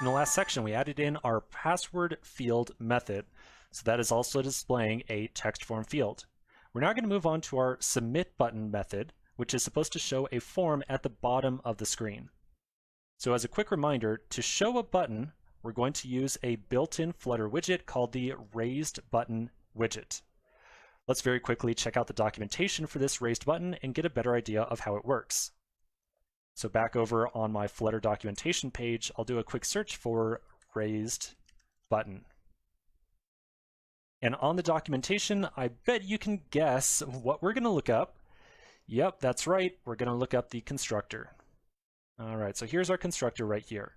In the last section, we added in our password field method. So that is also displaying a text form field. We're now going to move on to our submit button method, which is supposed to show a form at the bottom of the screen. So as a quick reminder, to show a button, we're going to use a built-in Flutter widget called the RaisedButton widget. Let's very quickly check out the documentation for this raised button and get a better idea of how it works. So back over on my Flutter documentation page, I'll do a quick search for raised button. And on the documentation, I bet you can guess what we're going to look up. Yep, that's right. We're going to look up the constructor. All right, so here's our constructor right here.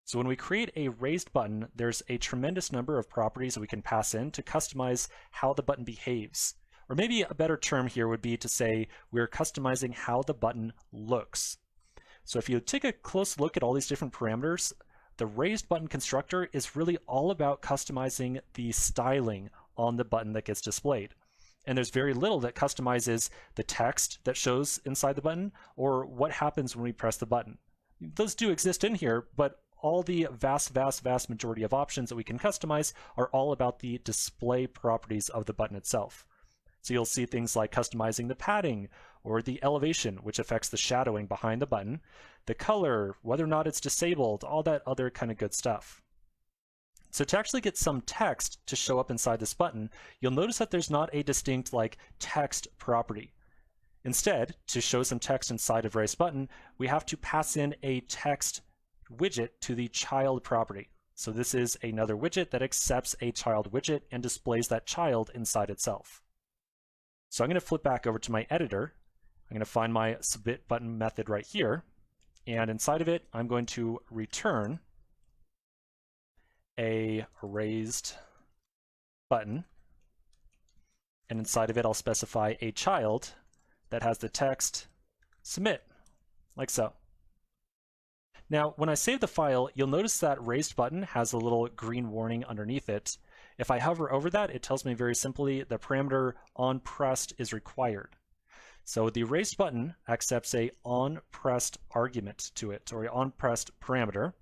So when we create a raised button, there's a tremendous number of properties that we can pass in to customize how the button behaves. Or maybe a better term here would be to say we're customizing how the button looks. So if you take a close look at all these different parameters, the raised button constructor is really all about customizing the styling on the button that gets displayed. And there's very little that customizes the text that shows inside the button or what happens when we press the button. Those do exist in here, but all the vast majority of options that we can customize are all about the display properties of the button itself. So you'll see things like customizing the padding or the elevation, which affects the shadowing behind the button, the color, whether or not it's disabled, all that other kind of good stuff. So to actually get some text to show up inside this button, you'll notice that there's not a distinct like text property. Instead, to show some text inside of raised button, we have to pass in a text widget to the child property. So this is another widget that accepts a child widget and displays that child inside itself. So I'm going to flip back over to my editor. I'm going to find my submit button method right here. And inside of it, I'm going to return a raised button. And inside of it, I'll specify a child that has the text submit, like so. Now, when I save the file, you'll notice that raised button has a little green warning underneath it. If I hover over that, it tells me very simply the parameter onPressed is required. So the raised button accepts a onPressed argument to it, or an onPressed parameter.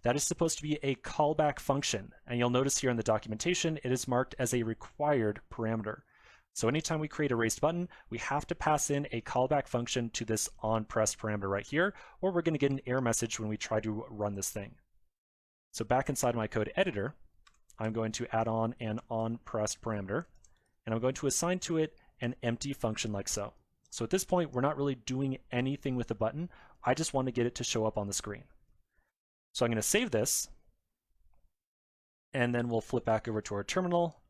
That is supposed to be a callback function. And you'll notice here in the documentation, it is marked as a required parameter. So anytime we create a raised button, we have to pass in a callback function to this onPressed parameter right here, or we're going to get an error message when we try to run this thing. So back inside my code editor, I'm going to add on an onPressed parameter, and I'm going to assign to it an empty function like so. So at this point, we're not really doing anything with the button. I just want to get it to show up on the screen. So I'm going to save this, and then we'll flip back over to our terminal.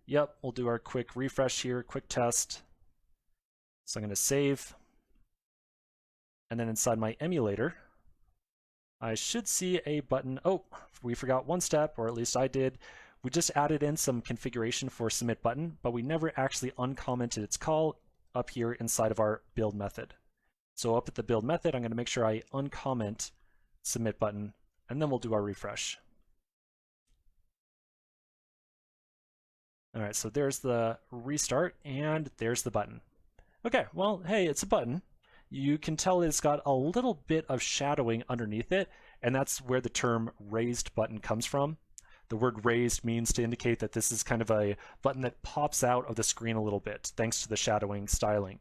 Yep, we'll do our quick refresh here, quick test. So I'm going to save. And then inside my emulator, I should see a button. Oh, we forgot one step, or at least I did. We just added in some configuration for submit button, but we never actually uncommented its call up here inside of our build method. So up at the build method, I'm going to make sure I uncomment submit button, and then we'll do our refresh. All right, so there's the restart, and there's the button. Okay, well, hey, it's a button. You can tell it's got a little bit of shadowing underneath it, and that's where the term raised button comes from. The word raised means to indicate that this is kind of a button that pops out of the screen a little bit, thanks to the shadowing styling.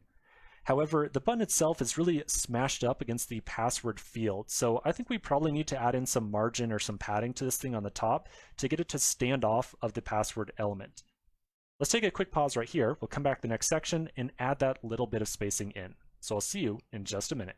However, the button itself is really smashed up against the password field, so I think we probably need to add in some margin or some padding to this thing on the top to get it to stand off of the password element. Let's take a quick pause right here. We'll come back to the next section and add that little bit of spacing in. So I'll see you in just a minute.